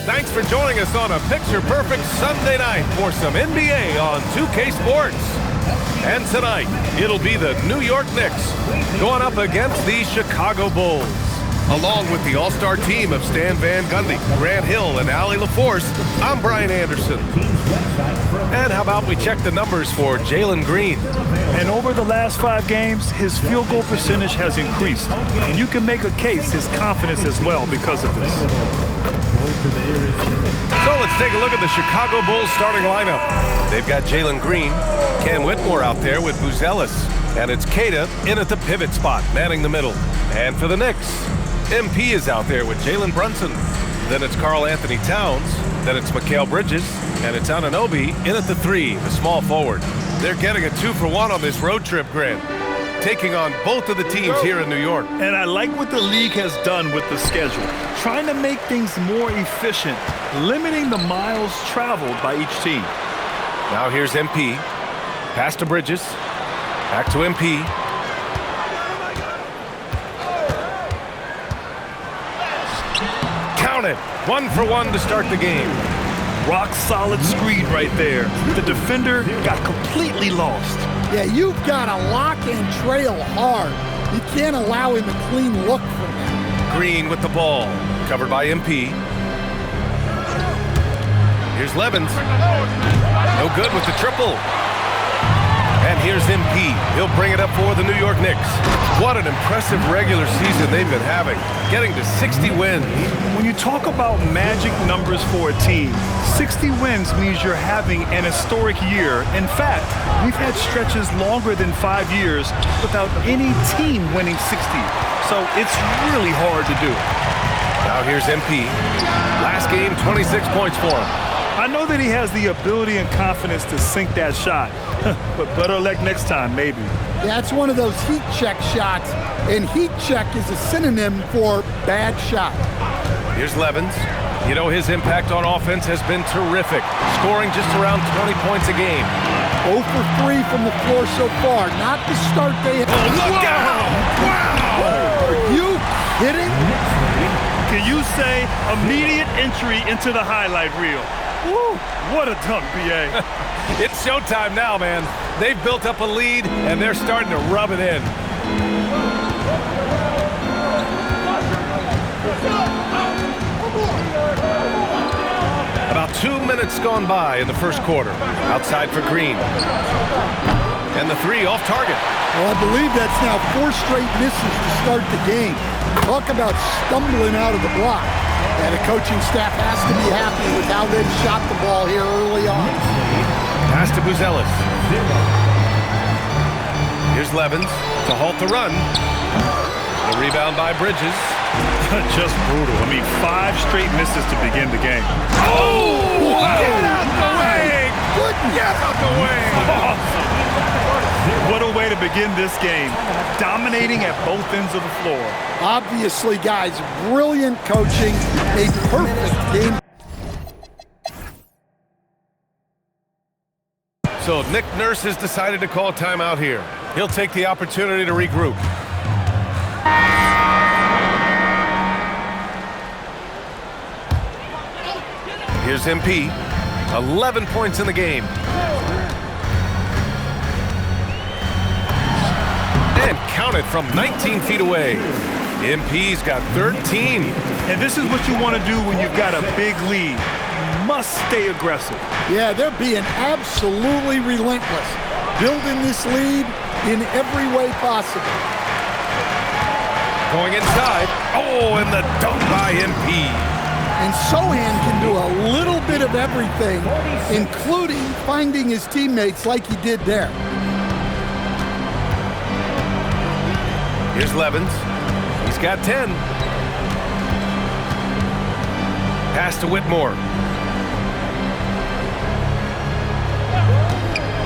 Thanks for joining us on a picture-perfect Sunday night for some NBA on 2K Sports. And tonight, it'll be the New York Knicks going up against the Chicago Bulls. Along with the all-star team of Stan Van Gundy, Grant Hill, and Allie LaForce, I'm Brian Anderson. And how about we check the numbers for Jalen Green? And over the last 5 games, his field goal percentage has increased. And you can make a case his confidence as well because of this. So let's take a look at the Chicago Bulls starting lineup. They've got Jalen Green, Cam Whitmore out there with Buzelis, and it's Queta in at the pivot spot, manning the middle. And for the Knicks, MP is out there with Jalen Brunson. Then it's Karl Anthony Towns. Then it's Mikal Bridges. And it's Anunoby in at the 3, the small forward. They're getting a 2-for-1 on this road trip, Grant, taking on both of the teams here in New York. And I like what the league has done with the schedule, trying to make things more efficient, limiting the miles traveled by each team. Now here's MP. Pass to Bridges. Back to MP. Count it. 1-for-1 to start the game. Rock solid screen right there. The defender got completely lost. Yeah, you've got to lock and trail hard. You can't allow him a clean look from that. Green with the ball. Covered by MP. Here's Levens. No good with the triple. And here's MP. He'll bring it up for the New York Knicks. What an impressive regular season they've been having, getting to 60 wins. When you talk about magic numbers for a team, 60 wins means you're having an historic year. In fact, we've had stretches longer than 5 years without any team winning 60. So it's really hard to do. Now here's MP. Last game, 26 points for him. I know that he has the ability and confidence to sink that shot, but better luck next time, maybe. That's one of those heat check shots, and heat check is a synonym for bad shot. Here's Levens. You know, his impact on offense has been terrific, scoring just around 20 points a game. 0 for 3 from the floor so far, not the start they had. Oh, look out! Wow! Are you kidding? Can you say immediate entry into the highlight reel? Woo, what a dunk, B.A. It's showtime now, man. They've built up a lead, and they're starting to rub it in. About 2 minutes gone by in the first quarter. Outside for Green. And the 3 off target. Well, I believe that's now 4 straight misses to start the game. Talk about stumbling out of the block. And the coaching staff has to be happy with how they've shot the ball here early on. Pass to Buzelis. Here's Levens to halt the run. The rebound by Bridges. Just brutal. I mean, 5 straight misses to begin the game. Oh! Wow. Get out the way! Get out the way! What a way to begin this game. Dominating at both ends of the floor. Obviously, guys, brilliant coaching, a perfect game. So Nick Nurse has decided to call timeout here. He'll take the opportunity to regroup. Here's MP. 11 points in the game. And counted from 19 feet away. MP's got 13. And this is what you want to do when you've got a big lead. You must stay aggressive. Yeah, they're being absolutely relentless, building this lead in every way possible. Going inside. Oh, and the dunk by MP. And Sochan can do a little bit of everything, including finding his teammates like he did there. Here's Levens. He's got 10. Pass to Whitmore.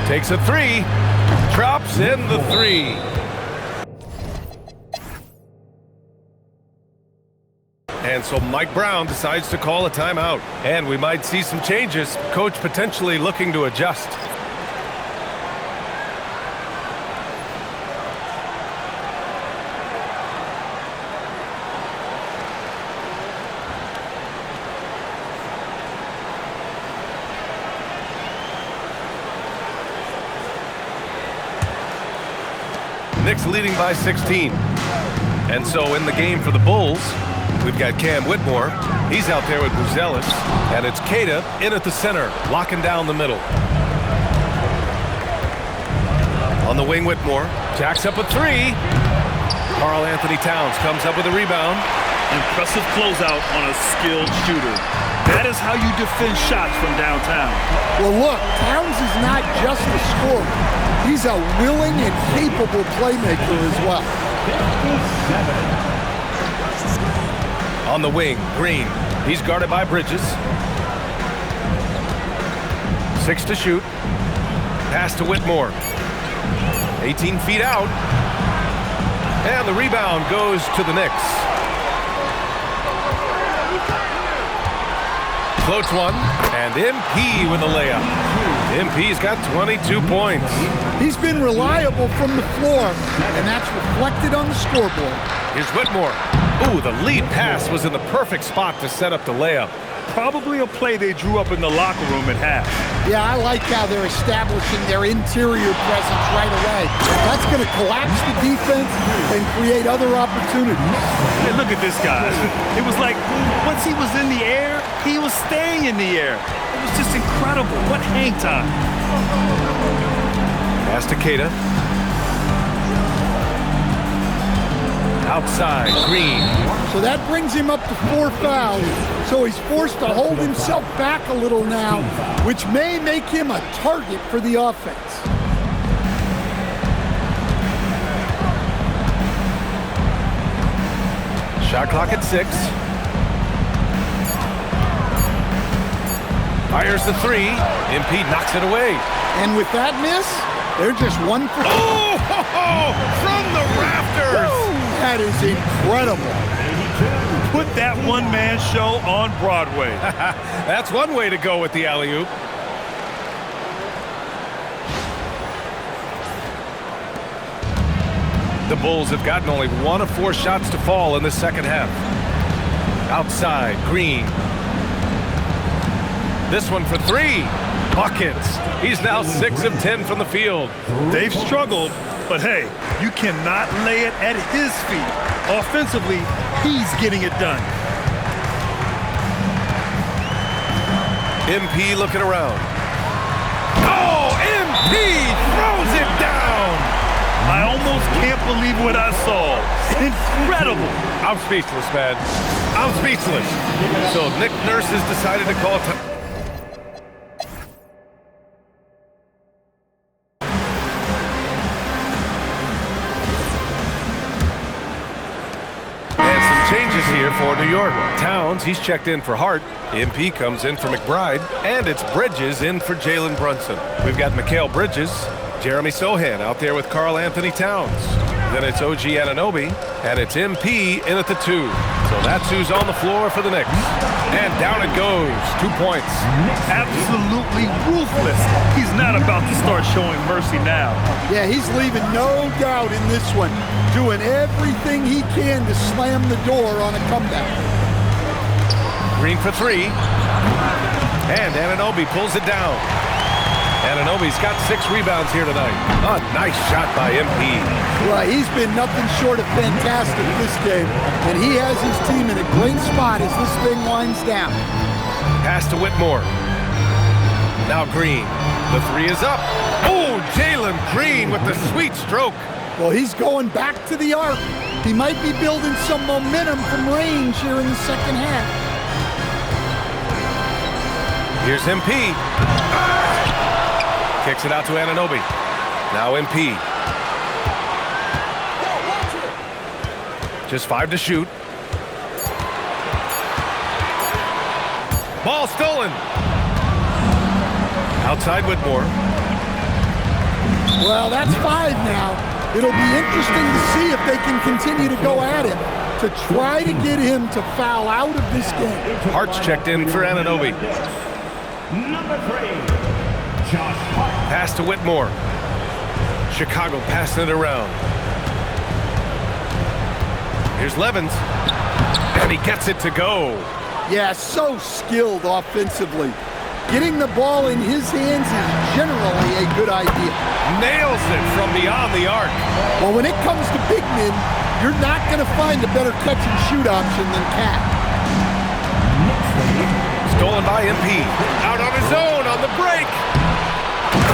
Takes a 3. Drops in the 3. And so Mike Brown decides to call a timeout. And we might see some changes. Coach potentially looking to adjust. Knicks leading by 16. And so in the game for the Bulls, we've got Cam Whitmore. He's out there with Buzelis. And it's Queta in at the center, locking down the middle. On the wing, Whitmore jacks up a three. Karl Anthony Towns comes up with a rebound. Impressive closeout on a skilled shooter. That is how you defend shots from downtown. Well, look, Towns is not just a scorer. He's a willing and capable playmaker as well. On the wing, Green. He's guarded by Bridges. 6 to shoot. Pass to Whitmore. 18 feet out. And the rebound goes to the Knicks. Floats one, and MP with a layup. MP's got 22 points. He's been reliable from the floor, and that's reflected on the scoreboard. Here's Whitmore. Ooh, the lead pass was in the perfect spot to set up the layup. Probably a play they drew up in the locker room at half. Yeah, I like how they're establishing their interior presence right away. That's going to collapse the defense and create other opportunities. Hey, look at this guy. It was like once he was in the air, he was staying in the air. It was just incredible. What hang time. Pass to Queta. Outside, Green. So that brings him up to 4 fouls. So he's forced to hold himself back a little now, which may make him a target for the offense. Shot clock at 6. Fires the three. MP knocks it away. And with that miss, they're just 1 for 2. Oh, from the rafters. Woo! That is incredible. Put that one-man show on Broadway. That's one way to go with the alley-oop. The Bulls have gotten only 1 of 4 shots to fall in the second half. Outside, Green. This one for 3. Buckets. He's now 6 of 10 from the field. They've struggled, but hey, you cannot lay it at his feet. Offensively, he's getting it done. MP looking around. Oh, MP throws it down. I almost can't believe what I saw. Incredible. I'm speechless, man. I'm speechless. So Nick Nurse has decided to call time. Changes here for New York. Towns, he's checked in for Hart. MP comes in for McBride. And it's Bridges in for Jalen Brunson. We've got Mikal Bridges, Jeremy Sohan out there with Karl Anthony Towns. Then it's OG Anunoby, and it's MP in at the 2. So that's who's on the floor for the Knicks. And down it goes. 2 points. Absolutely ruthless. He's not about to start showing mercy now. Yeah, he's leaving no doubt in this one. Doing everything he can to slam the door on a comeback. Green for 3. And Anunoby pulls it down. Anunoby's got 6 rebounds here tonight. A nice shot by MP. Well, he's been nothing short of fantastic this game, and he has his team in a great spot as this thing winds down. Pass to Whitmore. Now Green. The 3 is up. Oh, Jalen Green with the sweet stroke. Well, he's going back to the arc. He might be building some momentum from range here in the second half. Here's MP. Kicks it out to Anunoby. Now MP. Just 5 to shoot. Ball stolen. Outside Whitmore. Well, that's 5 now. It'll be interesting to see if they can continue to go at him to try to get him to foul out of this game. Hart's checked in for Anunoby. Number 3, Josh Hart. Pass to Whitmore. Chicago passing it around. Here's Levens. And he gets it to go. Yeah, so skilled offensively. Getting the ball in his hands is generally a good idea. nails it from beyond the arc. Well, when it comes to big men, you're not going to find a better catch-and-shoot option than Cat. Stolen by MP. Out on his own on the break.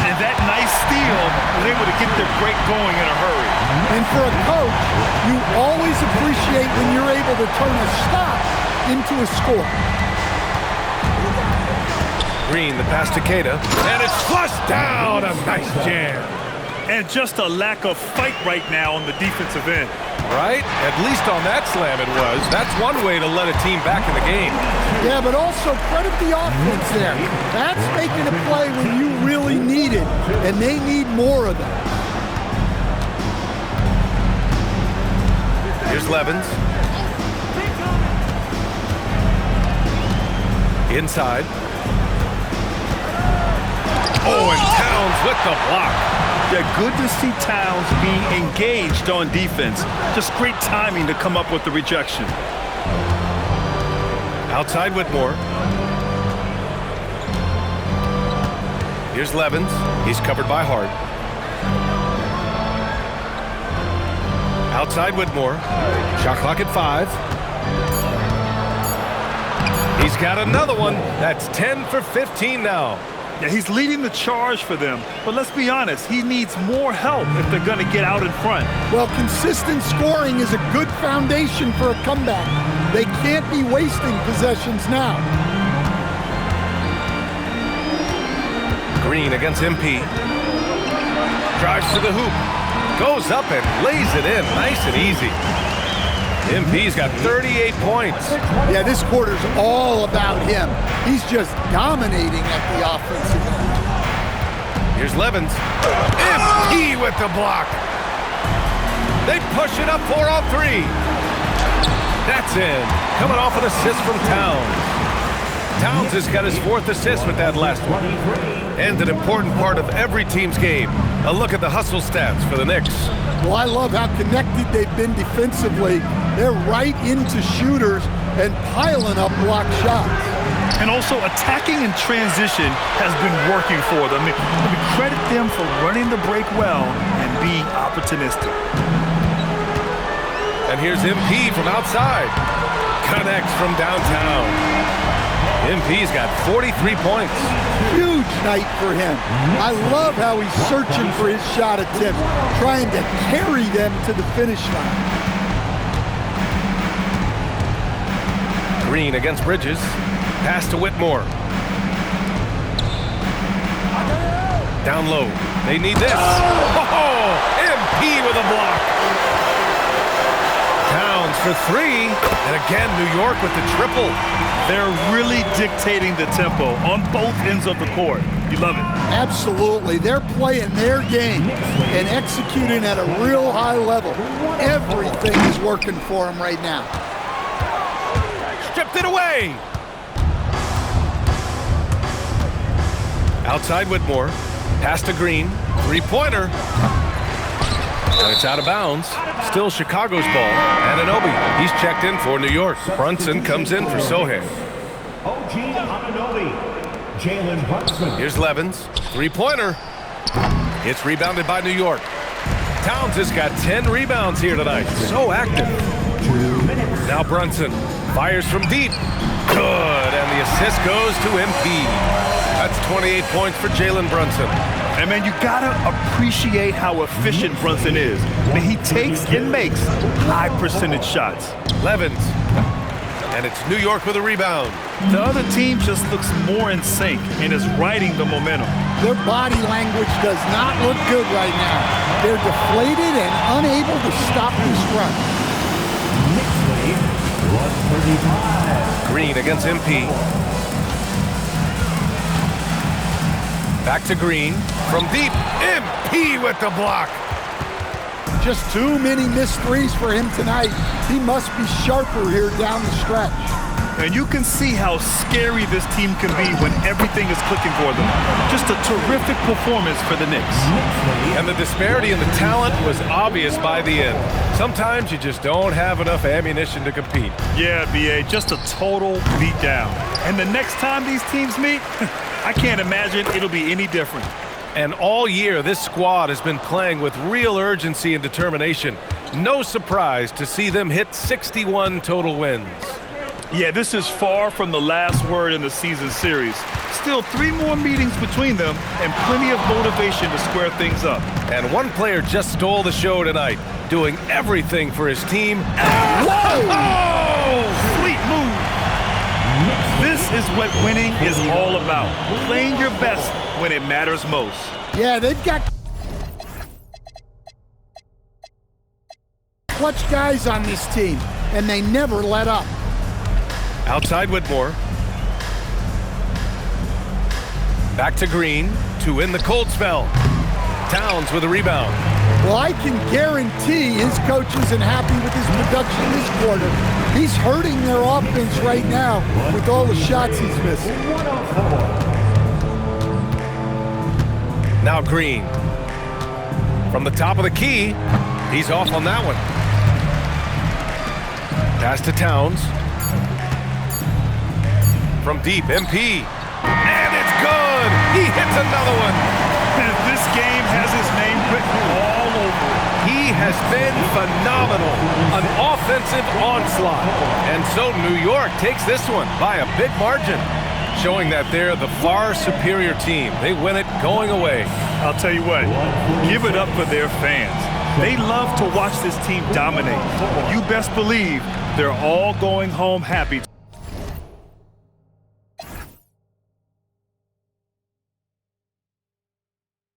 And that nice steal was able to get their break going in a hurry. And for a coach, you always appreciate when you're able to turn a stop into a score. Green, the pass to Queta, and it's flushed down. A nice jam. And just a lack of fight right now on the defensive end. Right? At least on that slam it was. That's one way to let a team back in the game. Yeah, but also credit the offense there. That's making a play when you really need it, and they need more of that. Here's Levens. Inside. Oh, and Towns with the block. Yeah, good to see Towns being engaged on defense. Just great timing to come up with the rejection. Outside Whitmore. Here's Levens. He's covered by Hart. Outside Whitmore. Shot clock at 5. He's got another one. That's 10 for 15 now. Yeah, he's leading the charge for them. But let's be honest, he needs more help if they're going to get out in front. Well, consistent scoring is a good foundation for a comeback. They can't be wasting possessions now. Green against MP. Drives to the hoop. Goes up and lays it in nice and easy. MP's got 38 points. Yeah, this quarter's all about him. He's just dominating at the offensive end. Here's Levens. MP with the block. They push it up 4 on 3. That's in. Coming off an assist from Towns. Towns has got his 4th assist with that last one. And an important part of every team's game. A look at the hustle stats for the Knicks. Well, I love how connected they've been defensively. They're right into shooters and piling up block shots. And also attacking in transition has been working for them. I mean, credit them for running the break well and being opportunistic. And here's MP from outside. Connects from downtown. MP's got 43 points. Huge night for him. I love how he's searching for his shot attempts, trying to carry them to the finish line. Green against Bridges. Pass to Whitmore. Down low. They need this. Oh, MP with a block. Towns for 3. And again, New York with the triple. They're really dictating the tempo on both ends of the court. You love it. Absolutely. They're playing their game and executing at a real high level. Everything is working for them right now. Stripped it away. Outside Whitmore. Pass to Green. 3-pointer. And it's out of bounds. Still Chicago's ball. Anunoby, he's checked in for New York. Brunson comes in for Sohan. OG Anunoby. Jalen Brunson. Here's Levens. 3-pointer. It's rebounded by New York. Towns has got 10 rebounds here tonight. So active. 2 minutes. Now Brunson fires from deep. Good. And the assist goes to MP. That's 28 points for Jalen Brunson. And man, you gotta appreciate how efficient Brunson is. I mean, he takes and makes high percentage shots. Levens. And it's New York with a rebound. The other team just looks more in sync and is riding the momentum. Their body language does not look good right now. They're deflated and unable to stop this run. Knicks lead 135. Green against MP. Back to Green. From deep, MP with the block. Just too many missed threes for him tonight. He must be sharper here down the stretch. And you can see how scary this team can be when everything is clicking for them. Just a terrific performance for the Knicks. And the disparity in the talent was obvious by the end. Sometimes you just don't have enough ammunition to compete. Yeah, B.A., just a total beatdown. And the next time these teams meet, I can't imagine it'll be any different. And all year, this squad has been playing with real urgency and determination. No surprise to see them hit 61 total wins. Yeah, this is far from the last word in the season series. Still 3 more meetings between them and plenty of motivation to square things up. And one player just stole the show tonight, doing everything for his team. Whoa! Sweet move. This is what winning is all about. Playing your best when it matters most. Yeah, they've got clutch guys on this team, and they never let up. Outside Whitmore. Back to Green to win the cold spell. Towns with a rebound. Well, I can guarantee his coach isn't happy with his production this quarter. He's hurting their offense right now with all the shots he's missing. Now Green. From the top of the key, he's off on that one. Pass to Towns. From deep, MP. And it's good! He hits another one! This game has his name written all over it. He has been phenomenal. An offensive onslaught. And so New York takes this one by a big margin, showing that they're the far superior team. They win it going away. I'll tell you what, give it up for their fans. They love to watch this team dominate. You best believe they're all going home happy.